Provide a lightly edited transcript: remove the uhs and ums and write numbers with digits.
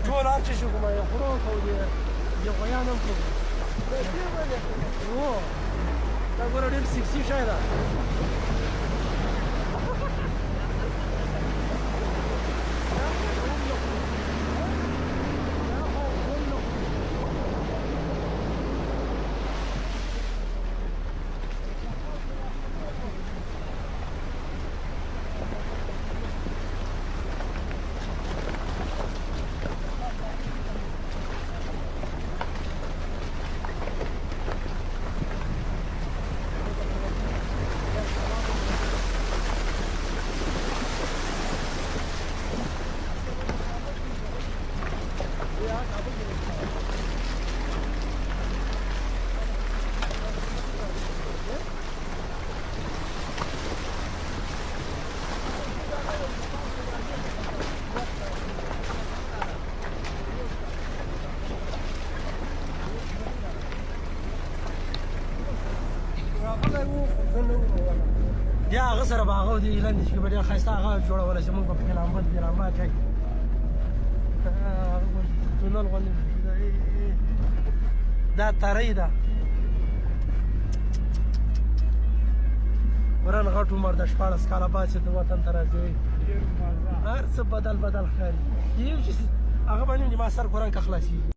ټول هر څه شو کومه یو خورو کوو یو غویان هم کوو دا ګوره ډېر سکسي شی ده بیا هغه سره به هغه د اعلان دي چې به ډېر ښایسته هغه جوړولی چې موږ به پکې لامبل دي لامبا کوي تونل غوندې دا ترۍ ده ورن غټ عمر د 14 کاله بعد چې د وطن ته راځي هر څه بدل ښکاري یو چې هغه باندې د ما سر قرآن که خلاصېږي